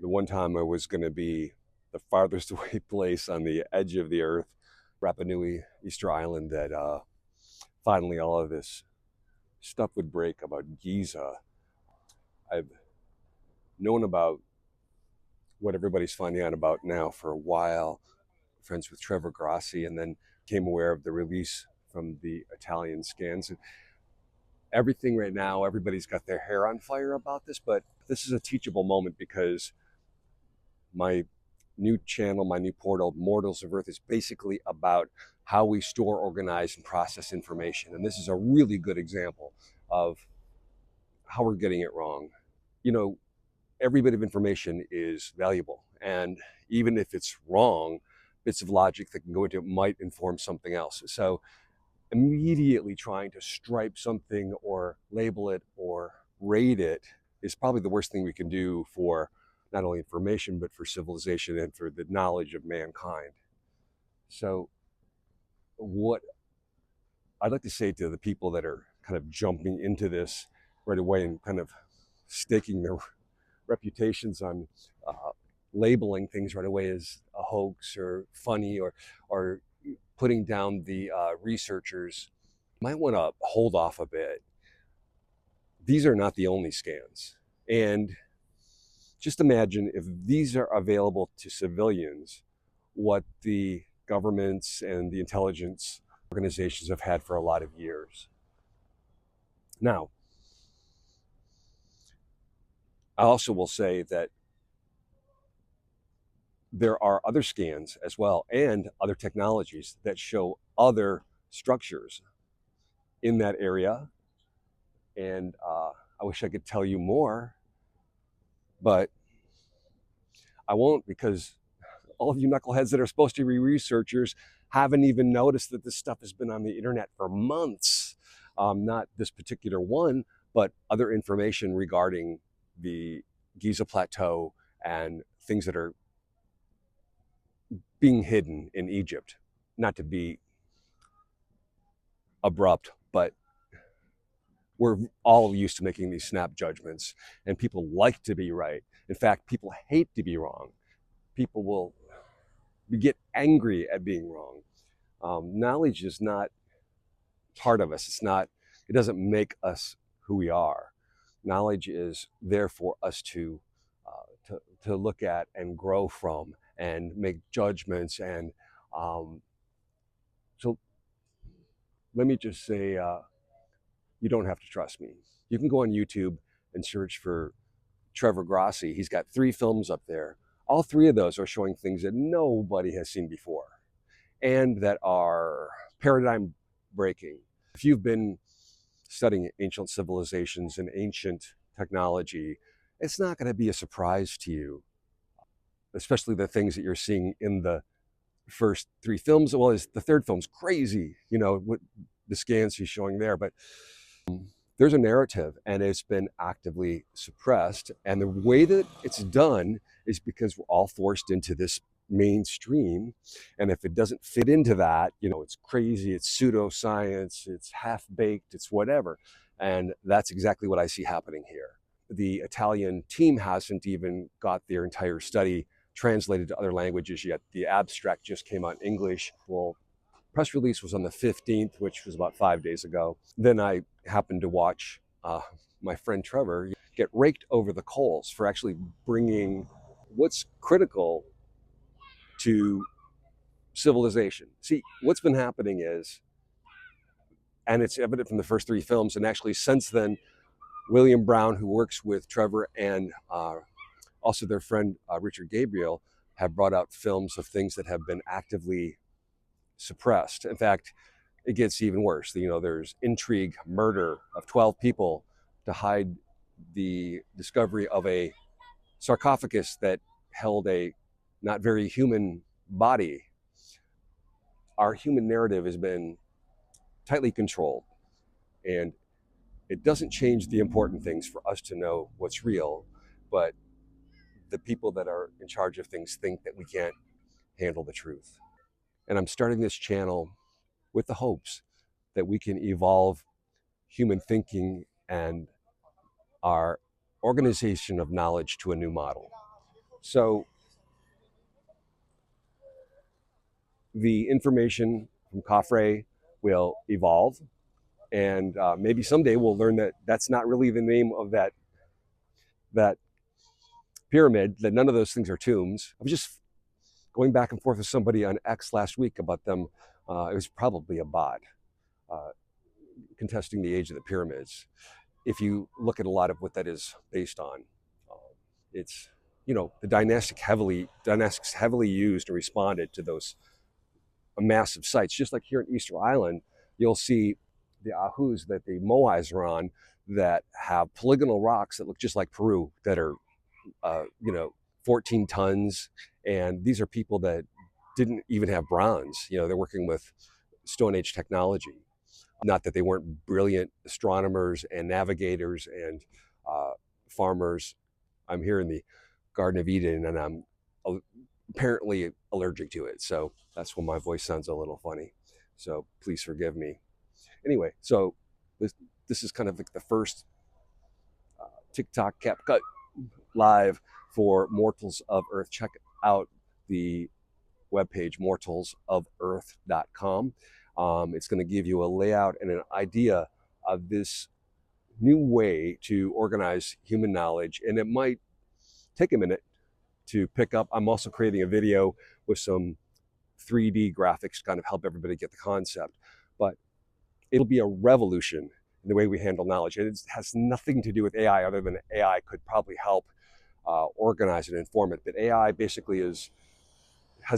the one time I was going to be the farthest away place on the edge of the earth, Rapa Nui, Easter Island, that finally all of this stuff would break about Giza. I've known about what everybody's finding out about now for a while, friends with Trevor Grossi, and then became aware of the release from the Italian scans. And everything right now, everybody's got their hair on fire about this, but this is a teachable moment because my new channel, my new portal, Mortals of Earth, is basically about how we store, organize, and process information. And this is a really good example of how we're getting it wrong. You know, every bit of information is valuable. And even if it's wrong, bits of logic that can go into it might inform something else. So immediately trying to stripe something or label it or rate it is probably the worst thing we can do for not only information, but for civilization and for the knowledge of mankind. So what I'd like to say to the people that are kind of jumping into this right away and kind of staking their reputations on labeling things right away as a hoax or funny or putting down the researchers, might want to hold off a bit. These are not the only scans. And just imagine if these are available to civilians, what the governments and the intelligence organizations have had for a lot of years. Now, I also will say that there are other scans as well and other technologies that show other structures in that area. And I wish I could tell you more, but I won't, because all of you knuckleheads that are supposed to be researchers haven't even noticed that this stuff has been on the internet for months. Not this particular one, but other information regarding the Giza plateau and things that are being hidden in Egypt. Not to be abrupt, but we're all used to making these snap judgments, and people like to be right. In fact, people hate to be wrong. People will get angry at being wrong. Knowledge is not part of us. It doesn't make us who we are. Knowledge is there for us to look at and grow from and make judgments. And so let me just say, you don't have to trust me. You can go on YouTube and search for Trevor Grossi. He's got 3 films up there. All 3 of those are showing things that nobody has seen before and that are paradigm breaking. If you've been studying ancient civilizations and ancient technology, it's not going to be a surprise to you, especially the things that you're seeing in the first 3 films. Well, the 3rd film's crazy, you know, what the scans he's showing there, but there's a narrative and it's been actively suppressed. And the way that it's done is because we're all forced into this mainstream. And if it doesn't fit into that, you know, it's crazy, it's pseudoscience, it's half-baked, it's whatever. And that's exactly what I see happening here. The Italian team hasn't even got their entire study translated to other languages yet. The abstract just came out in English. Well, press release was on the 15th, which was about 5 days ago. Then I happened to watch my friend Trevor get raked over the coals for actually bringing what's critical to civilization. See, what's been happening is, and it's evident from the first 3 films, and actually since then, William Brown, who works with Trevor, and also their friend Richard Gabriel, have brought out films of things that have been actively suppressed. In fact, it gets even worse. You know, there's intrigue, murder of 12 people to hide the discovery of a sarcophagus that held a not very human body. Our human narrative has been tightly controlled, and it doesn't change the important things for us to know what's real, but the people that are in charge of things think that we can't handle the truth. And I'm starting this channel with the hopes that we can evolve human thinking and our organization of knowledge to a new model. So the information from Khafre will evolve, and maybe someday we'll learn that that's not really the name of that pyramid. That none of those things are tombs. I was just going back and forth with somebody on X last week about them. It was probably a bot uh, contesting the age of the pyramids. If you look at a lot of what that is based on, it's the dynastics heavily used and responded to those massive sites. Just like here in Easter Island, you'll see the Ahus that the Moais are on that have polygonal rocks that look just like Peru that are, uh, you know, 14 tons. And these are people that didn't even have bronze. They're working with Stone Age technology. Not that they weren't brilliant astronomers and navigators and farmers. I'm here in the Garden of Eden, and I'm apparently allergic to it. So that's why my voice sounds a little funny. So please forgive me. Anyway, so this is kind of like the first TikTok CapCut live for Mortals of Earth. Check out the webpage mortalsoferarth.com. It's going to give you a layout and an idea of this new way to organize human knowledge, and it might take a minute to pick up. I'm also creating a video with some 3D graphics to kind of help everybody get the concept, but it'll be a revolution in the way we handle knowledge. And it has nothing to do with AI, other than AI could probably help organize and inform it. But AI basically has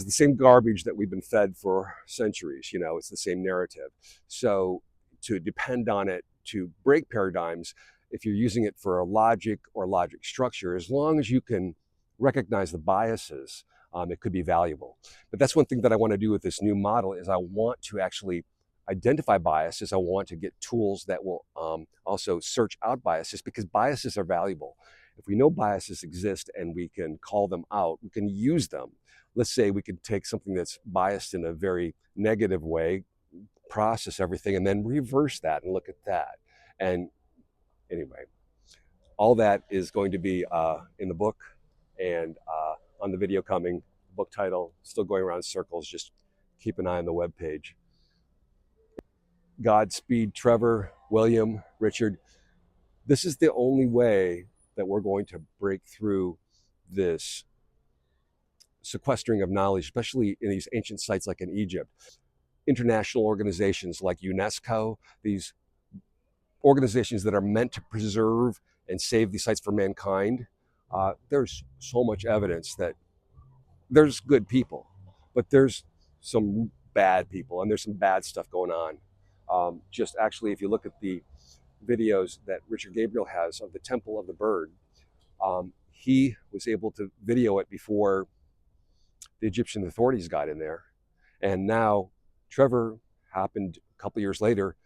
the same garbage that we've been fed for centuries. It's the same narrative. So to depend on it to break paradigms, if you're using it for a logic or logic structure, as long as you can recognize the biases, it could be valuable. But that's one thing that I want to do with this new model is I want to actually identify biases. I want to get tools that will also search out biases, because biases are valuable. If we know biases exist and we can call them out, we can use them. Let's say we could take something that's biased in a very negative way, process everything, and then reverse that and look at that. And anyway, all that is going to be in the book and on the video coming. Book title, still going around in circles. Just keep an eye on the webpage. Godspeed, Trevor, William, Richard. This is the only way that we're going to break through this sequestering of knowledge, especially in these ancient sites like in Egypt. International organizations like UNESCO, these organizations that are meant to preserve and save these sites for mankind, there's so much evidence that there's good people, but there's some bad people, and there's some bad stuff going on. Just actually, if you look at the videos that Richard Gabriel has of the Temple of the Bird, he was able to video it before the Egyptian authorities got in there. And now Trevor happened a couple years later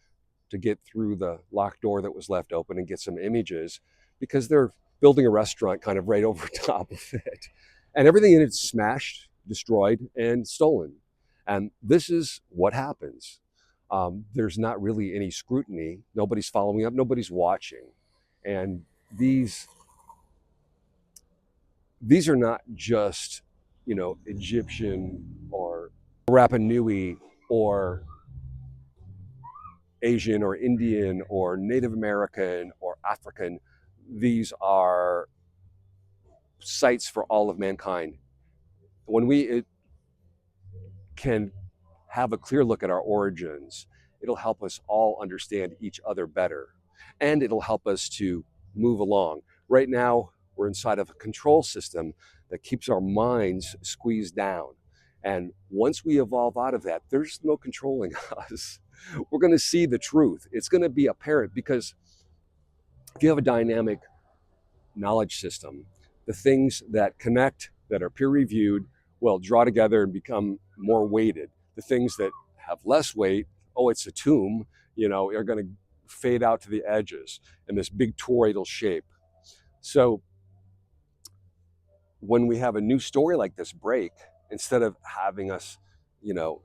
to get through the locked door that was left open and get some images, because they're building a restaurant kind of right over top of it. And everything in it's smashed, destroyed, and stolen. And this is what happens. There's not really any scrutiny. Nobody's following up. Nobody's watching. And these are not just, Egyptian or Rapa Nui or Asian or Indian or Native American or African. These are sites for all of mankind. When we can have a clear look at our origins, it'll help us all understand each other better. And it'll help us to move along. Right now, we're inside of a control system that keeps our minds squeezed down. And once we evolve out of that, there's no controlling us. We're going to see the truth. It's going to be apparent, because if you have a dynamic knowledge system, the things that connect, that are peer reviewed, will draw together and become more weighted. The things that have less weight, oh, it's a tomb, are going to fade out to the edges in this big toroidal shape. So when we have a new story like this break, instead of having us,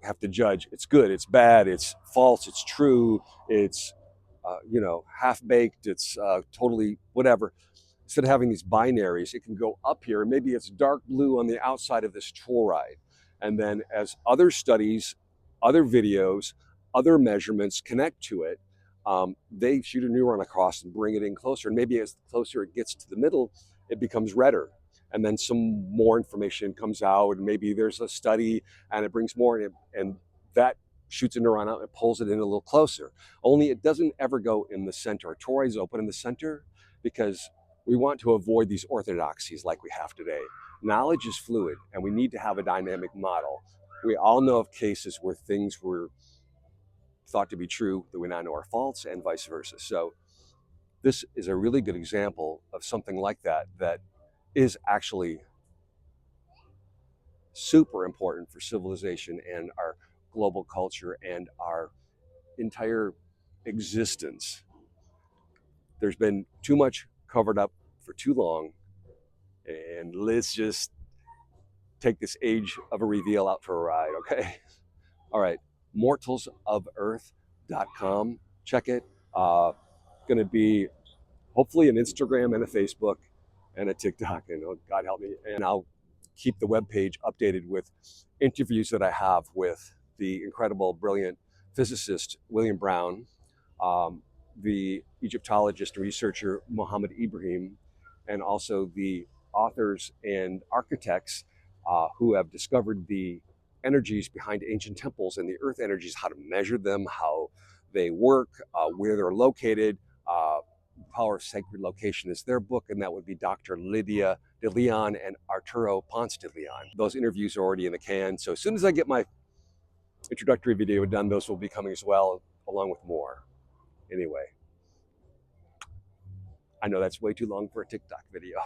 have to judge, it's good, it's bad, it's false, it's true, it's, half baked, it's totally whatever. Instead of having these binaries, it can go up here, and maybe it's dark blue on the outside of this toroid. And then as other studies, other videos, other measurements connect to it, they shoot a neuron across and bring it in closer. And maybe as closer it gets to the middle, it becomes redder. And then some more information comes out, and maybe there's a study and it brings more, and that shoots a neuron out and pulls it in a little closer. Only it doesn't ever go in the center. Our toroid is open in the center because we want to avoid these orthodoxies like we have today. Knowledge is fluid, and we need to have a dynamic model. We all know of cases where things were thought to be true that we now know are false, and vice versa. So this is a really good example of something like that that is actually super important for civilization and our global culture and our entire existence. There's been too much covered up for too long, and let's just take this age of a reveal out for a ride, okay? All right, mortalsoferarth.com. Check it. Going to be hopefully an Instagram and a Facebook and a TikTok, and oh, God help me. And I'll keep the webpage updated with interviews that I have with the incredible, brilliant physicist William Brown, the Egyptologist and researcher Mohammed Ibrahim, and also the authors and architects who have discovered the energies behind ancient temples and the earth energies, how to measure them, how they work, where they're located. Power of Sacred Location is their book, and that would be Dr. Lydia de Leon and Arturo Ponce de Leon. Those interviews are already in the can, so as soon as I get my introductory video done, those will be coming as well, along with more. Anyway, I know that's way too long for a TikTok video.